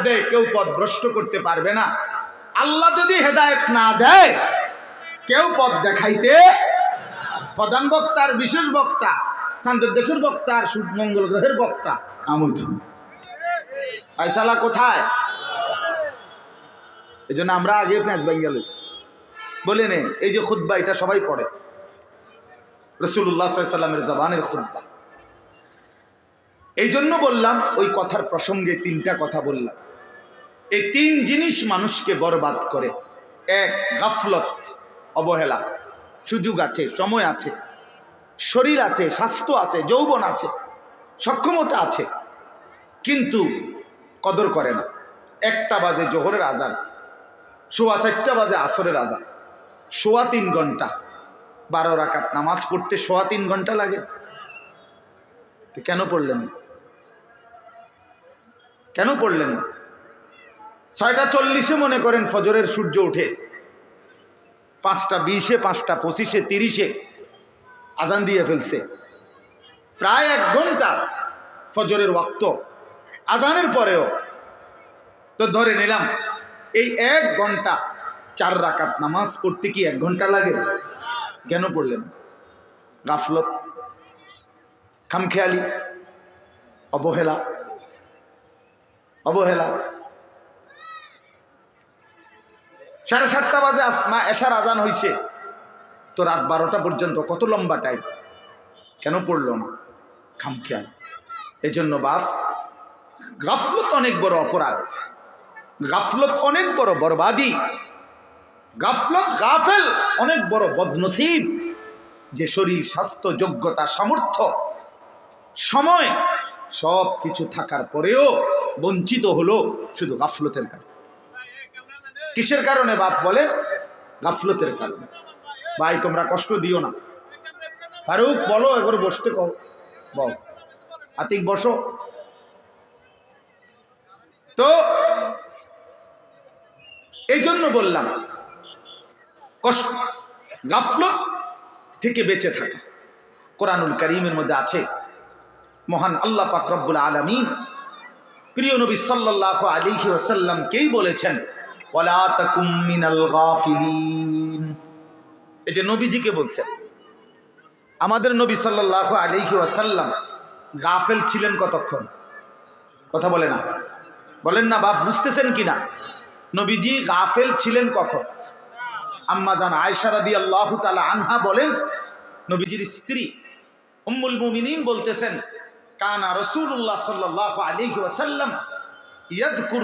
দেয় কেউ পথভ্রষ্ট করতে পারবে না। আল্লাহ যদি হেদায়েত না দেয় কেউ পথ দেখাইতে, প্রধান বক্তা আর বিশেষ বক্তা, চাঁদের দেশের বক্তা আর মঙ্গল গ্রহের বক্তা, কামুজি ফয়সালা কোথায়? এই জন্য আমরা আগে ফেঁস গেল বলে নে, এই যে খুতবা এটা সবাই পড়ে, রাসূলুল্লাহ সাল্লাল্লাহু আলাইহি ওয়াসাল্লামের জবানের খুতবা। এই জন্য বললাম, ওই কথার প্রসঙ্গে তিনটা কথা বললাম। এই তিন জিনিস মানুষকে বরবাদ করে। এক, গাফলত, অবহেলা। সুযোগ আছে, সময় আছে, শরীর আছে, স্বাস্থ্য আছে, যৌবন আছে, সক্ষমতা আছে, কিন্তু কদর করে না। 1টা বাজে জোহরের আজান, 4:15 বাজে আসরের আজান, 3.25 ঘন্টা, 12 রাকাত নামাজ পড়তে 3.25 ঘন্টা লাগে। তো কেন পড়লেন? কেন পড়লেন? 6:40 মনে করেন ফজরের সূর্য ওঠে, 5:20, 5:25, 30 আজান দিয়ে ফেলছে। প্রায় 1 ঘন্টা ফজরের ওয়াক্ত, আজানের পরেও তো ধরে নিলাম এই 1 ঘন্টা 4 রাকাত নামাজ পড়তে কি 1 ঘন্টা লাগে? কেন পড়লেন? গাফলত, খামখেয়ালি, অবহেলা। অবহেলা। 7:30 বাজে এশার আজান হয়েছে, তো রাত 12টা পর্যন্ত, কত লম্বা টাইম, কেন পড়লো না? খামখেয়াল। এই জন্য বাপ, গাফলত অনেক বড় অপরাধ, গাফলত অনেক বড় বরবাদি, গাফলত, গাফেল অনেক বড় বদনসিব। যে শরীর, স্বাস্থ্য, যোগ্যতা, সামর্থ্য, সময় সব কিছু থাকার পরেও বঞ্চিত হলো শুধু গাফলতের কারণে। কিসের কারণে বাপ বলেন? গাফলতের কারণে। ভাই তোমরা কষ্ট দিও না, ফারুক বলো, একবার বসতে কও, বল আতিক বসো। তো এই জন্য বললাম কষ্ট, গাফলত থেকে বেঁচে থাকা। কোরআনুল কারীমের মধ্যে আছে, মহান আল্লাহ পাক রব্বুল আলামিন প্রিয় নবী সাল্লাল্লাহু আলাইহি ওয়াসাল্লামকেই বলেছেন, ওয়ালা তাকুম মিনাল গাফিলিন। এই যে নবীজিকে বলছেন, আমাদের নবী সাল্লাল্লাহু আলাইহি ওয়াসাল্লাম গাফেল ছিলেন কতক্ষণ? কথা বলে না, বলেন না বাপ, বুঝতেছেন কিনা? নবীজি গাফেল ছিলেন কখন? আম্মা জান আয়েশা রাদিয়াল্লাহু তাআলা আনহা বলেন, নবীজির স্ত্রী উম্মুল মুমিনিন বলতেছেন, কানা রাসূলুল্লাহ সাল্লাল্লাহু আলাইহি ওয়াসাল্লাম ইয়াযকুর